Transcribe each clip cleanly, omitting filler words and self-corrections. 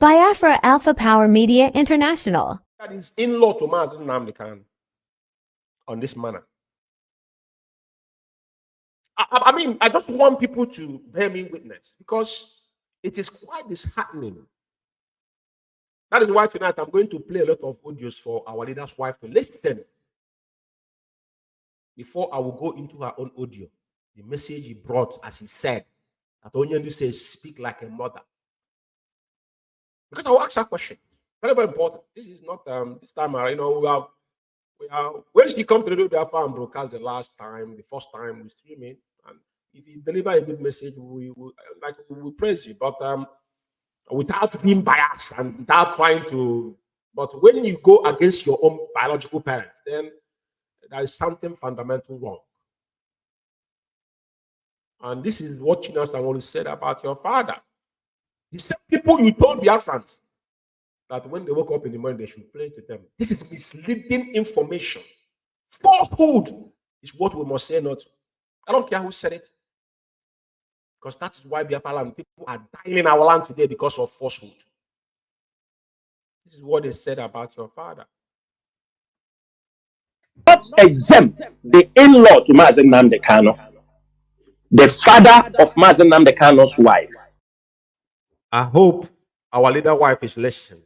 Biafra Alpha Power Media International. That is in-law to Mazi Nnamdi Kanu on this manner. I mean, I just want people to bear me witness because it is quite disheartening. That is why tonight I'm going to play a lot of audios for our leader's wife to listen before I will go into her own audio. The message he brought, as he said, that Onyendu says, speak like a mother. Because I will ask that question. Very, very important. This is not this time around, you know, we have when she come to the Alpha and broadcast the first time we stream it, and if you deliver a good message, we praise you. But without being biased and without trying to, but when you go against your own biological parents, then there is something fundamental wrong. And this is what Chinasa always said about your father. The same people you told Biafrans that when they woke up in the morning, they should play to them. This is misleading information. Falsehood is what we must say not to. I don't care who said it. Because that is why Biafra people are dying in our land today because of falsehood. This is what they said about your father. Not exempt the in-law to Mazi Nnamdi Kanu, the father of Mazi Nnamdi Kanu's wife. I hope our leader wife is listening,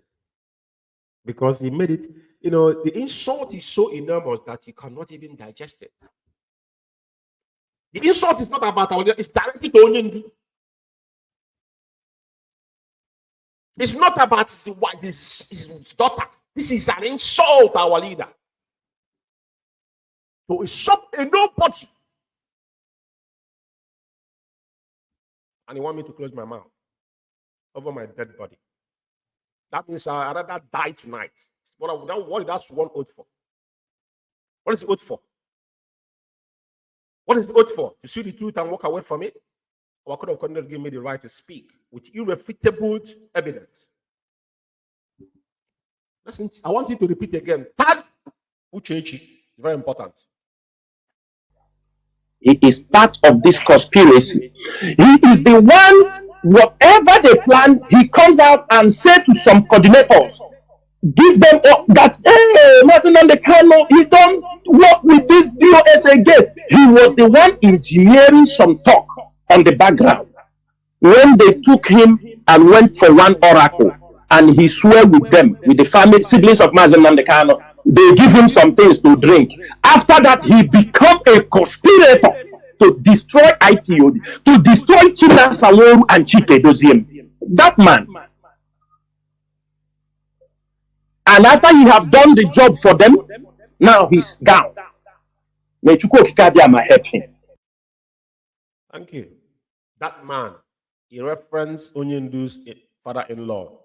because he made it, you know, the insult is so enormous that he cannot even digest it. The insult is not about our leader, it's directly to Onyendu. It's not about his daughter. This is an insult to our leader. To insult a nobody. And he want me to close my mouth over my dead body. That means I'd rather die tonight. What that's one oath for? What is the oath for? What is the oath for? To see the truth and walk away from it? Our code of conduct gave me the right to speak with irrefutable evidence. Listen, I want you to repeat again. Tag UCHECHI. Very important. He is part of this conspiracy. He is the one, whatever they plan, he comes out and says to some coordinators, give them that, hey, Mazi Nnamdi Kanu, he don't work with this DOS again. He was the one engineering some talk on the background. When they took him and went for one oracle, and he swore with them, with the family, siblings of Mazi Nnamdi Kanu, they give him some things to drink. After that, he become a conspirator to destroy ITOD, to destroy Chinasa and Chike Doziem. That man. And after he have done the job for them, now he's down. May Chukwu Okikadiama help him. Thank you. That man, he referenced Onyendu's father-in-law.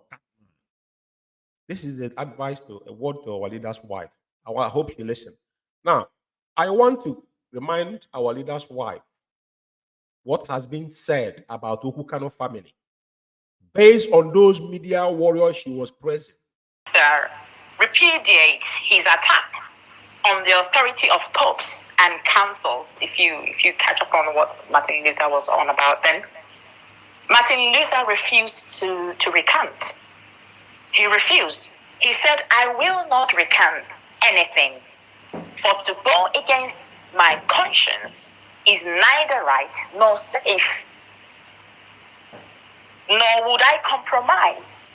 This is an advice to a word to our leader's wife. I hope she listens. Now, I want to remind our leader's wife what has been said about Oku Kanu family based on those media warriors she was present. Repudiate his attack on the authority of popes and councils. If you catch up on what Martin Luther was on about then, Martin Luther refused to recant. He refused. He said, I will not recant anything, for to go against my conscience is neither right nor safe, nor would I compromise.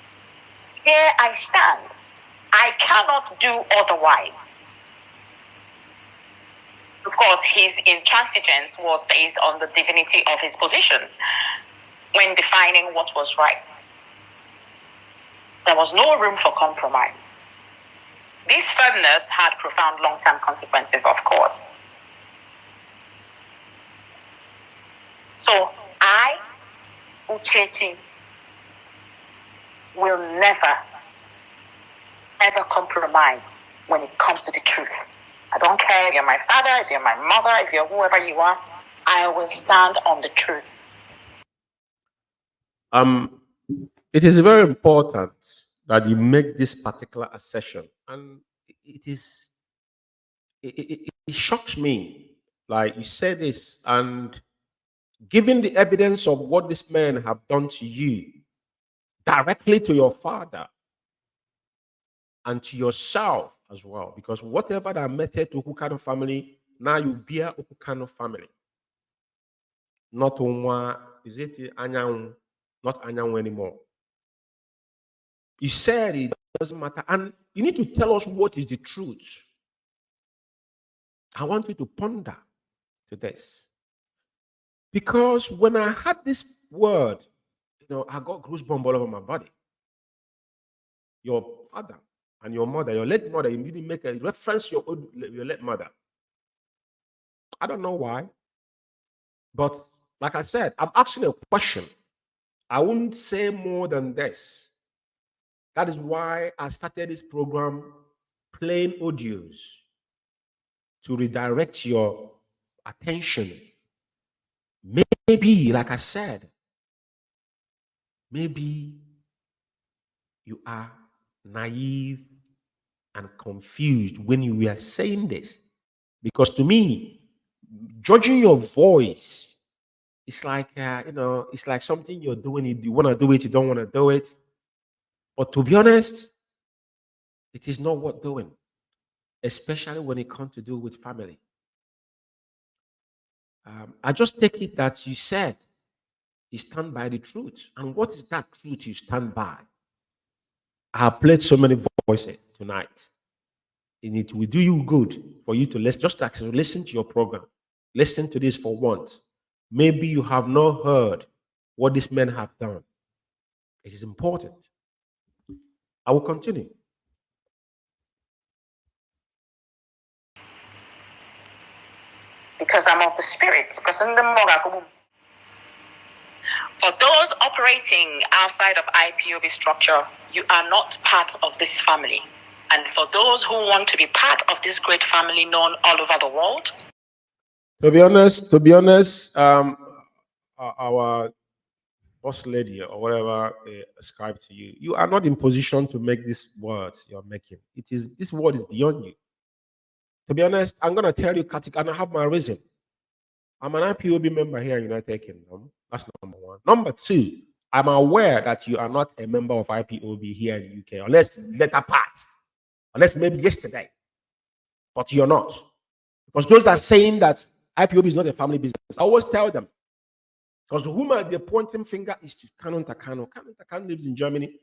Here I stand. I cannot do otherwise. Of course, his intransigence was based on the divinity of his positions when defining what was right. There was no room for compromise. This firmness had profound long-term consequences, of course. So I, UCHECHI, will never, ever compromise when it comes to the truth. I don't care if you're my father, if you're my mother, if you're whoever you are, I will stand on the truth. It is very important that you make this particular assertion, and it shocks me. Like you say this, and given the evidence of what this men have done to you, directly to your father and to yourself as well. Because whatever that method to Okukano family, now you bear Okukano family. Not Onwa, is it Anyang, not Anyang anymore. You said it doesn't matter. And you need to tell us what is the truth. I want you to ponder to this. Because when I had this word, I got goosebumps all over my body. Your father and your mother, your late mother, you didn't make a reference to your late mother. I don't know why. But like I said, I'm asking a question. I wouldn't say more than this. That is why I started this program playing audios to redirect your attention. Maybe, like I said, maybe you are naive and confused when you were saying this. Because to me, judging your voice, it's like, it's like something you're doing. You want to do it, you don't want to do it. But to be honest, it is not worth doing, especially when it comes to do with family. I just take it that you said you stand by the truth. And what is that truth you stand by? I have played so many voices tonight. And it will do you good for you to listen, just like listen to your program. Listen to this for once. Maybe you have not heard what these men have done. It is important. I will continue. Because I'm of the spirit. Because in the Mogakubu. For those operating outside of IPOB structure, you are not part of this family. And for those who want to be part of this great family known all over the world. To be honest, our boss lady or whatever ascribed to you, you are not in position to make these words you're making. This word is beyond you. To be honest, I'm gonna tell you, Katik, and I have my reason. I'm an IPOB member here in United Kingdom. That's number one. Number two, I'm aware that you are not a member of IPOB here in the UK, unless later part, unless maybe yesterday. But you're not. Because those that are saying that IPOB is not a family business, I always tell them. Because the woman they're pointing finger is to Canon Takano. Canon Takano lives in Germany.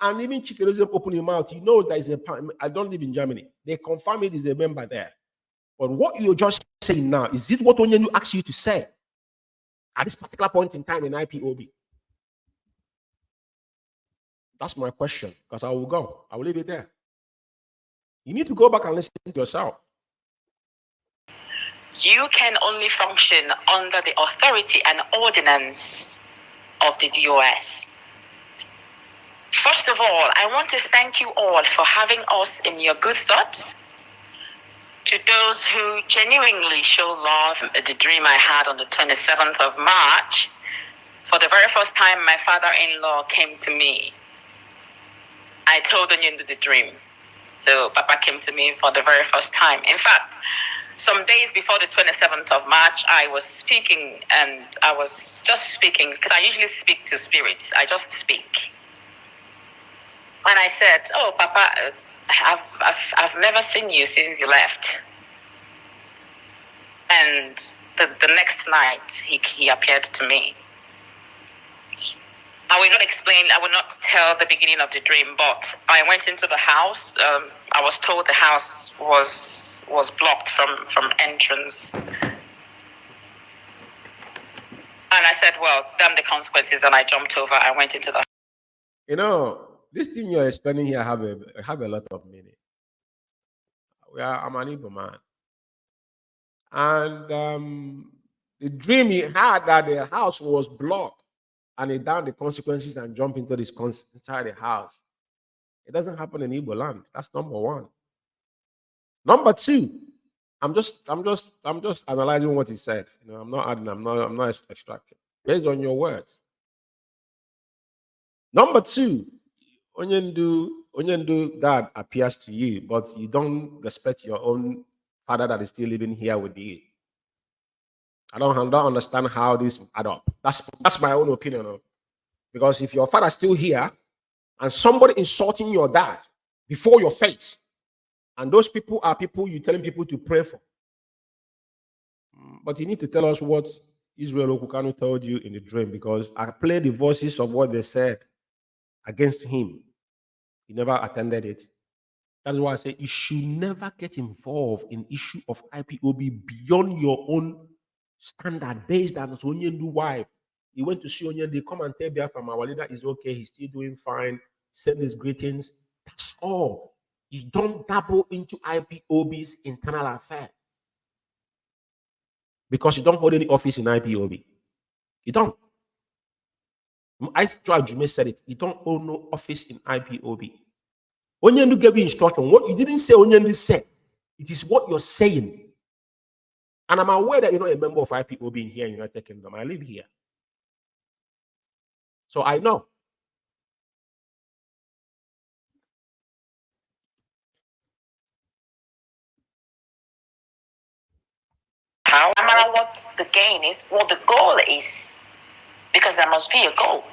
And even Chike doesn't open your mouth. He knows that I don't live in Germany. They confirm it is a member there. But what you're just saying now, is it what Onyendu asked you to say at this particular point in time in IPOB? That's my question, because I will go. I will leave it there. You need to go back and listen to yourself. You can only function under the authority and ordinance of the DOS. First of all, I want to thank you all for having us in your good thoughts. To those who genuinely show love, the dream I had on the 27th of March, for the very first time my father-in-law came to me. I told Onyendu the dream. So Papa came to me for the very first time. In fact, some days before the 27th of March, I was speaking, and I was just speaking, because I usually speak to spirits. I just speak. And I said, "Oh, Papa, I've never seen you since you left." And the next night, he appeared to me. I will not explain, I will not tell the beginning of the dream, but I went into the house. I was told the house was blocked from entrance. And I said, well, damn the consequences, and I jumped over. I went into the... This thing you're explaining here have a lot of meaning. I'm an Igbo man. And the dream he had that the house was blocked, and he down the consequences and jump into inside the house. It doesn't happen in Igbo land. That's number one. Number two, I'm just analyzing what he said. I'm not adding, I'm not extracting. Based on your words. Number two, Onyendu dad appears to you, but you don't respect your own father that is still living here with you. I don't understand how this add up. That's my own opinion. Because if your father is still here and somebody insulting your dad before your face. And those people are people you're telling people to pray for. But you need to tell us what Israel Okukanu told you in the dream, because I played the voices of what they said against him. He never attended it. That's why I say you should never get involved in issue of IPOB beyond your own standard, based on Onyendu wife. He went to see Onyendu, come and tell Biafra, our leader is okay, he's still doing fine, send his greetings. That's all. You don't dabble into IPOB's internal affair, because you don't hold any office in IPOB. You don't. I tried, you may said it. You don't hold no office in IPOB. Onyendu gave you instruction. What you didn't say, Onyendu said. It is what you're saying. And I'm aware that you're not a member of IPOB in here in United Kingdom. I live here. So I know. How? No matter what the gain is, what the goal is, because there must be a goal.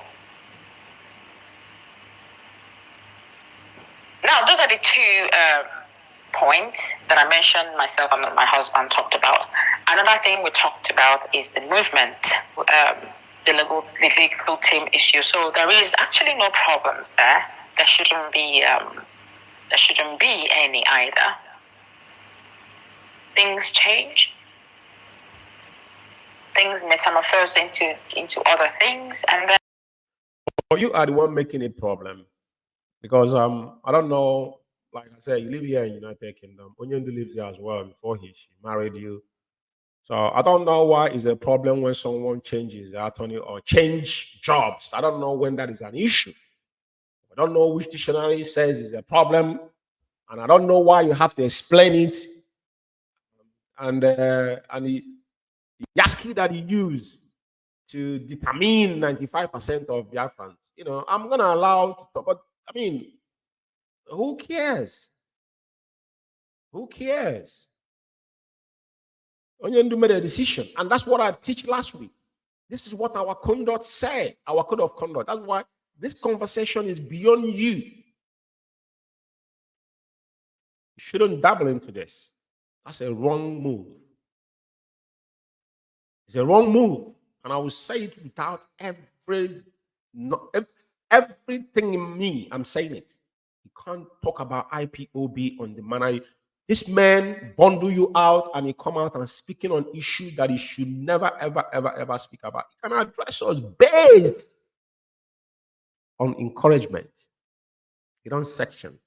Now, those are the two points that I mentioned, myself and my husband talked about. Another thing we talked about is the movement, the legal team issue. So there is actually no problems there. There shouldn't be any either. Things change. Things metamorphose into other things, and then You are the one making it problem, because I don't know. Like I said, you live here in United Kingdom. Onyendu lives here as well before she married you. So I don't know why it's a problem when someone changes the attorney or change jobs. I don't know when that is an issue. I don't know which dictionary says it's a problem, and I don't know why you have to explain it. And the Yaski that you use to determine 95% of Biafrans, I'm gonna allow to talk, but I mean, who cares? Who cares? Onyendu made a decision, and that's what I teach last week. This is what our conduct said, our code of conduct. That's why this conversation is beyond you. You shouldn't dabble into this. That's a wrong move. It's a wrong move, and I will say it without everything in me. I'm saying it. You can't talk about IPOB on the manner. This man bundle you out, and he come out and speaking on issue that he should never, ever, ever, ever speak about. He can address us based on encouragement. He don't section.